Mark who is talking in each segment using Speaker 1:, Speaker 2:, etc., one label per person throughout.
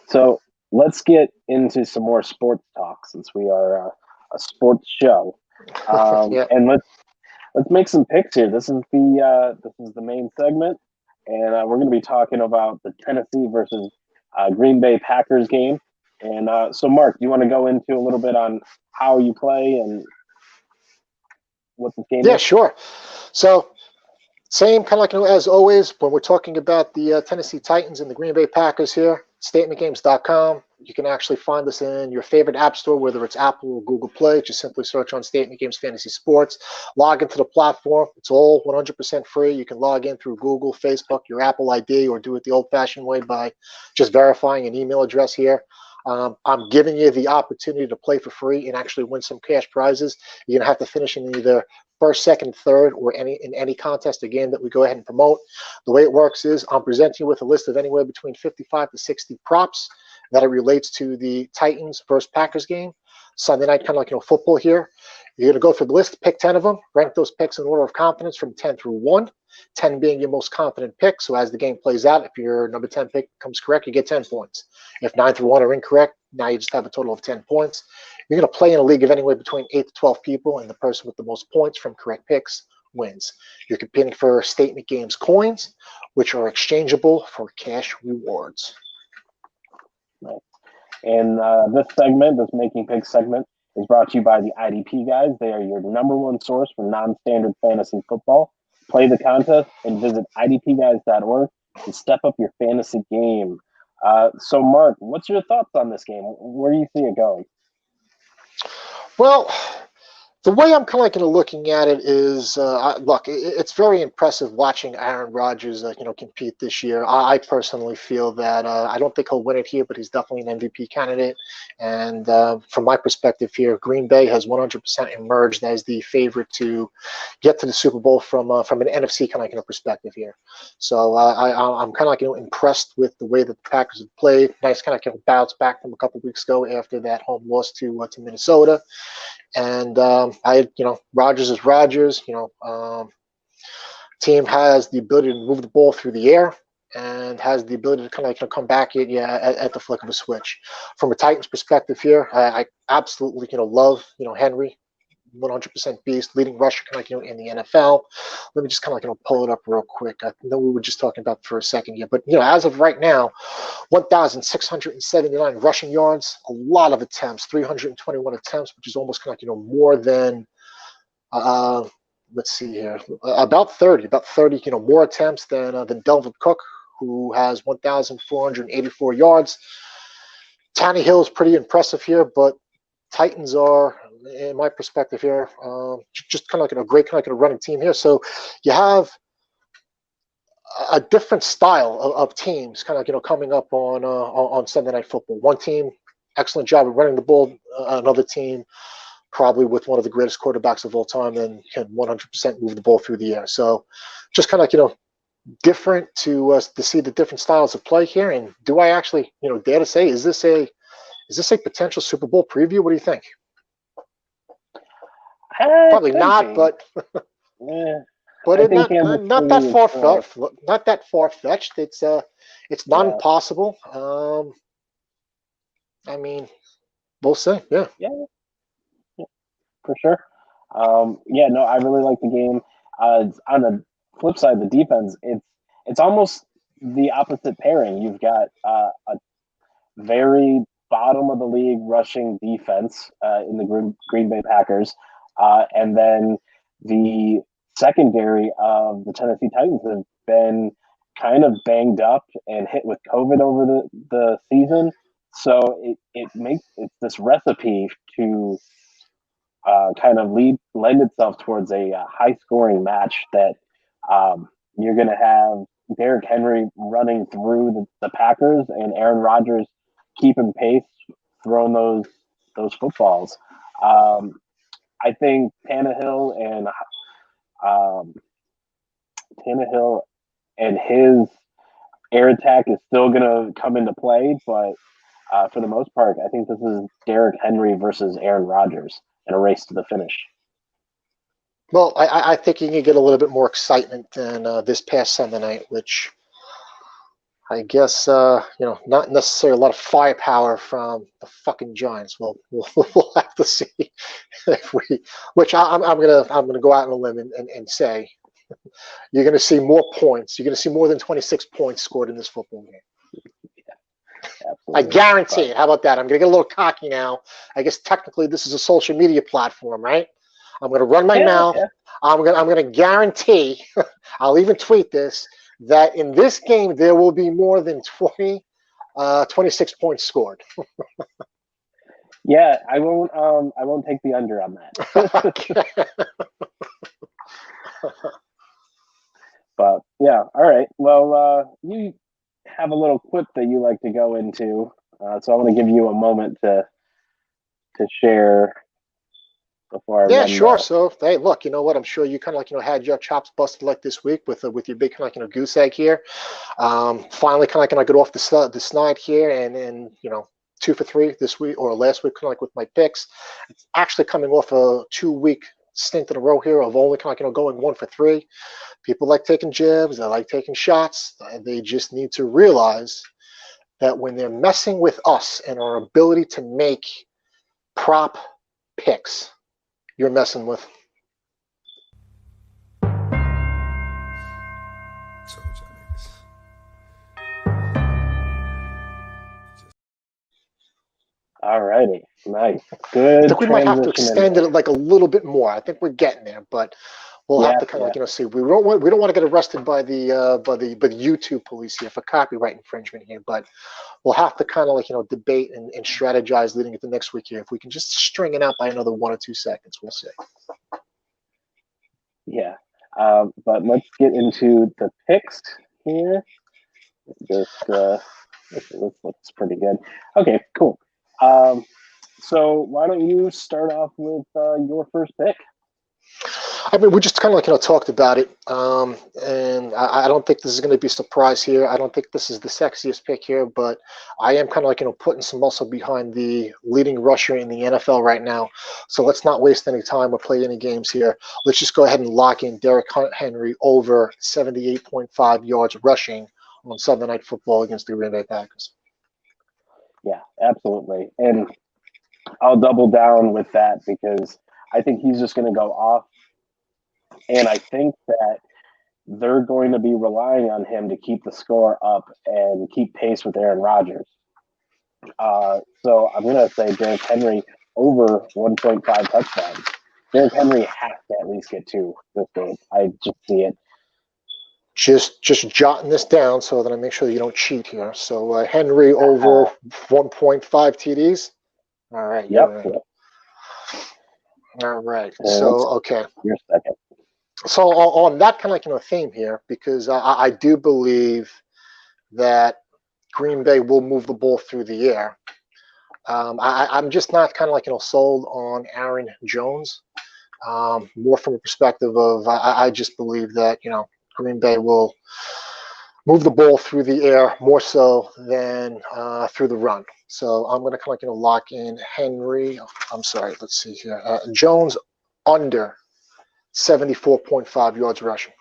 Speaker 1: So let's get into some more sports talk since we are a sports show,
Speaker 2: Yeah.
Speaker 1: and let's make some picks here. This is the main segment, and we're going to be talking about the Tennessee versus Green Bay Packers game. And so, Mark, do you want to go into a little bit on how you play and what this game
Speaker 2: Yeah,
Speaker 1: is?
Speaker 2: sure. So, same kind of like as always when we're talking about the Tennessee Titans and the Green Bay Packers here, statementgames.com. You can actually find us in your favorite app store, whether it's Apple or Google Play. Just simply search on Statement Games Fantasy Sports. Log into the platform. It's all 100% free. You can log in through Google, Facebook, your Apple ID, or do it the old-fashioned way by just verifying an email address here. I'm giving you the opportunity to play for free and actually win some cash prizes. You're going to have to finish in either first, second, third, or in any contest or game that we go ahead and promote. The way it works is I'm presenting you with a list of anywhere between 55 to 60 props that it relates to the Titans versus Packers game. Sunday night, kind of like football here. You're going to go through the list, pick 10 of them, rank those picks in order of confidence from 10 through 1. 10 being your most confident pick. So as the game plays out, if your number 10 pick comes correct, you get 10 points. If 9 through 1 are incorrect, now you just have a total of 10 points. You're going to play in a league of anywhere between 8 to 12 people, and the person with the most points from correct picks wins. You're competing for Statement Games coins, which are exchangeable for cash rewards.
Speaker 1: Right. And this segment, this Making Picks segment, is brought to you by the IDP guys. They are your number one source for non-standard fantasy football. Play the contest and visit idpguys.org to step up your fantasy game. So, Mark, what's your thoughts on this game? Where do you see it going?
Speaker 2: Well, the way I'm kind of like looking at it is, look, it's very impressive watching Aaron Rodgers, compete this year. I personally feel that I don't think he'll win it here, but he's definitely an MVP candidate. And from my perspective here, Green Bay has 100% emerged as the favorite to get to the Super Bowl from an NFC kind of perspective here. So I'm kind of impressed with the way that the Packers have played. Nice kind of bounce back from a couple weeks ago after that home loss to Minnesota. And Rodgers is Rodgers. Team has the ability to move the ball through the air and has the ability to kind of come back at the flick of a switch. From a Titans perspective here, I absolutely love Henry, 100% beast, leading rusher in the NFL. Let me just pull it up real quick. I know we were just talking about for a second here, but as of right now, 1,679 rushing yards, a lot of attempts, 321 attempts, which is almost more than let's see here, about 30 more attempts than Delvin Cook, who has 1,484 yards. Tannehill is pretty impressive here, but Titans are, in my perspective here, just a great running team here. So you have a different style of teams coming up on Sunday Night Football. One team, excellent job of running the ball. Another team, probably with one of the greatest quarterbacks of all time, and can 100% move the ball through the air. So just different to see the different styles of play here. And do I actually dare to say, is this a potential Super Bowl preview? What do you think? Probably not, but
Speaker 1: yeah.
Speaker 2: but not that far fetched. It's not impossible. I mean, we'll see. Yeah,
Speaker 1: for sure. No, I really like the game. On the flip side, the defense, it's almost the opposite pairing. You've got a very bottom of the league rushing defense in the Green Bay Packers, and then the secondary of the Tennessee Titans have been kind of banged up and hit with COVID over the season. So it's this recipe to kind of lend itself towards a high scoring match that you're going to have Derrick Henry running through the Packers and Aaron Rodgers keeping pace, throwing those footballs. I think Tannehill and his air attack is still going to come into play, but for the most part, I think this is Derrick Henry versus Aaron Rodgers in a race to the finish.
Speaker 2: Well, I think you can get a little bit more excitement than this past Sunday night, which I guess not necessarily a lot of firepower from the fucking Giants. We'll have to see if we. Which I'm gonna go out on a limb and say you're gonna see more points. You're gonna see more than 26 points scored in this football game. I guarantee it. How about that? I'm gonna get a little cocky now. I guess technically this is a social media platform, right? I'm gonna run my mouth. Yeah. I'm gonna guarantee. I'll even tweet this, that in this game there will be more than 26 points scored.
Speaker 1: Yeah, I won't take the under on that. But yeah, all right. Well, you have a little clip that you like to go into, so I want to give you a moment to share.
Speaker 2: Yeah, sure. So, hey, look, you know what? I'm sure you kind of had your chops busted like this week with your big kind of goose egg here. Finally, kind of get off the snide here, and 2 for 3 this week or last week, kind of with my picks. It's actually coming off a 2-week stint in a row here of only kind of going 1 for 3. People like taking jabs. They like taking shots. They just need to realize that when they're messing with us and our ability to make prop picks, you're messing with.
Speaker 1: All righty, nice, good.
Speaker 2: I think we might have to extend it like a little bit more. I think we're getting there, but we'll have to kind of see. We don't want to get arrested by the YouTube police here for copyright infringement here, but we'll have to kind of debate and strategize leading into next week here. If we can just string it out by another 1 or 2 seconds, we'll see.
Speaker 1: Yeah, but let's get into the picks here. Just this looks pretty good. Okay, cool. So why don't you start off with your first pick?
Speaker 2: I mean, we just kind of talked about it, and I don't think this is going to be a surprise here. I don't think this is the sexiest pick here, but I am kind of putting some muscle behind the leading rusher in the NFL right now. So let's not waste any time or play any games here. Let's just go ahead and lock in Derrick Henry over 78.5 yards rushing on Sunday Night Football against the Green Bay Packers.
Speaker 1: Yeah, absolutely, and I'll double down with that because I think he's just going to go off. And I think that they're going to be relying on him to keep the score up and keep pace with Aaron Rodgers. So I'm going to say Derrick Henry over 1.5 touchdowns. Derrick Henry has to at least get 2 this game. I just see it.
Speaker 2: Just jotting this down so that I make sure you don't cheat here. So Henry over 1.5 TDs. All right.
Speaker 1: Yep.
Speaker 2: Right. All right. So okay.
Speaker 1: You're second.
Speaker 2: So on that kind of theme here, because I do believe that Green Bay will move the ball through the air. I'm just not kind of sold on Aaron Jones. More from a perspective of I just believe that Green Bay will move the ball through the air more so than through the run. So I'm going to kind of lock in Henry. I'm sorry. Let's see here. Jones under 74.5 yards rushing.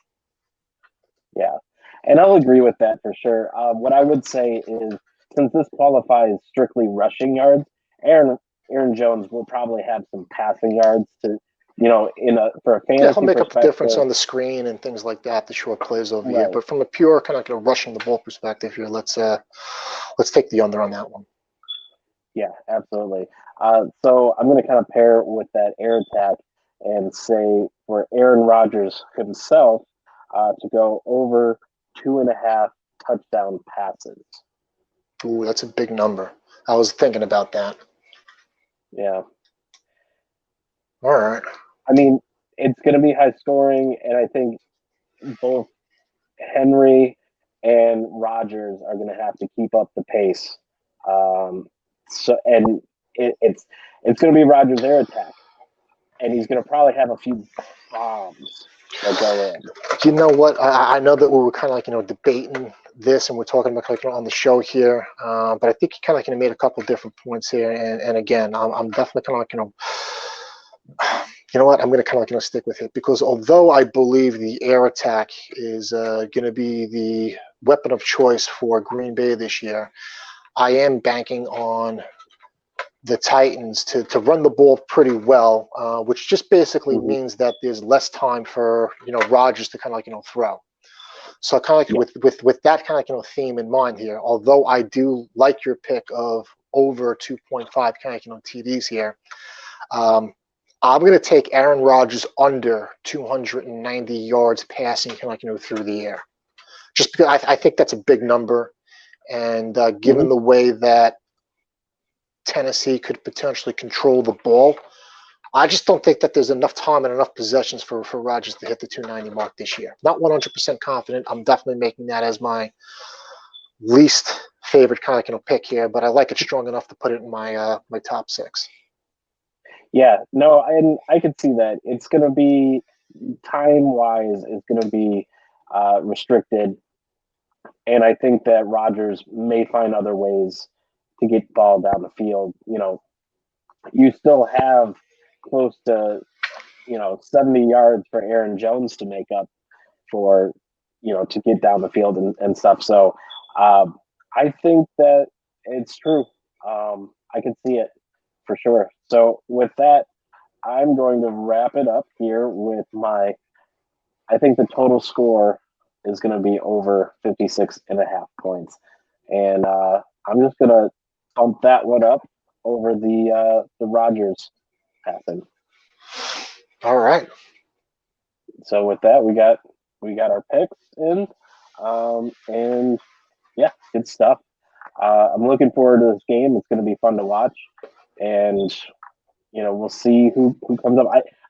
Speaker 1: Yeah, and I'll agree with that for sure. What I would say is, since this qualifies strictly rushing yards, Aaron Jones will probably have some passing yards to, for a fantasy.
Speaker 2: Yeah, he'll make up the difference on the screen and things like that, the short plays over here. But from a pure kind of rushing the ball perspective here, let's take the under on that one.
Speaker 1: Yeah, absolutely. So I'm going to kind of pair with that air attack and say for Aaron Rodgers himself to go over 2.5 touchdown passes.
Speaker 2: Ooh, that's a big number. I was thinking about that.
Speaker 1: Yeah.
Speaker 2: All right.
Speaker 1: I mean, it's going to be high scoring, and I think both Henry and Rodgers are going to have to keep up the pace. It's going to be Rodgers' air attack, and he's going to probably have a few bombs that go in.
Speaker 2: You know what? I know that we were kind of debating this, and we're talking about on the show here, but I think you kind of made a couple different points here, and again, I'm definitely kind of You know what? I'm going to kind of like, stick with it because although I believe the air attack is going to be the weapon of choice for Green Bay this year, I am banking on the Titans to run the ball pretty well, which just basically means that there's less time for Rodgers to kind of like throw. So kind of like with that kind of theme in mind here, although I do like your pick of over 2.5 kind of TDs here, I'm going to take Aaron Rodgers under 290 yards passing kind of through the air, just because I think that's a big number, and given the way that Tennessee could potentially control the ball, I just don't think that there's enough time and enough possessions for Rodgers to hit the 290 mark this year. Not 100% confident. I'm definitely making that as my least favorite kind of pick here, but I like it strong enough to put it in my my top 6.
Speaker 1: Yeah, no, and I could see that. It's going to be time-wise, it's going to be restricted, and I think that Rodgers may find other ways to get ball down the field. You still have close to 70 yards for Aaron Jones to make up for to get down the field and stuff. So I think that it's true. I can see it for sure. So with that, I'm going to wrap it up here with I think the total score is going to be over 56.5 points. And I'm just going to bump that one up over the Rodgers passing.
Speaker 2: All right.
Speaker 1: So with that, we got our picks in, and yeah, good stuff. I'm looking forward to this game. It's going to be fun to watch, and we'll see who comes up.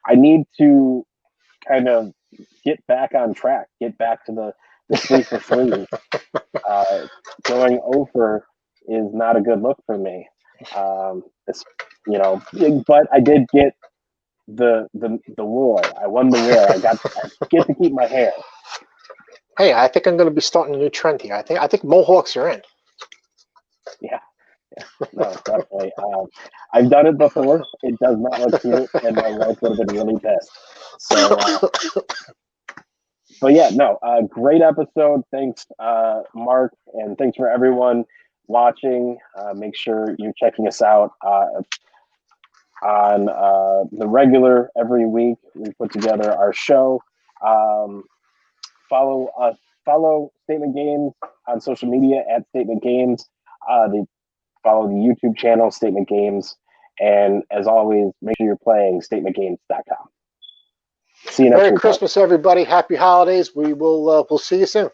Speaker 1: I need to kind of get back on track, get back to the 3 for 3. Going over is not a good look for me. But I did get the war. I won the war. I get to keep my hair.
Speaker 2: Hey, I think I'm going to be starting a new trend here. I think Mohawks are in.
Speaker 1: Yeah. No, definitely. I've done it before. It does not look cute, and my wife would have been really pissed. So, but yeah, no, great episode. Thanks, Mark, and thanks for everyone watching. Make sure you're checking us out on the regular every week. We put together our show. Follow Statement Games on social media at Statement Games. Follow the YouTube channel Statement Games, and as always, make sure you're playing StatementGames.com. See you next week.
Speaker 2: Merry Christmas, everybody. Happy holidays. We'll see you soon.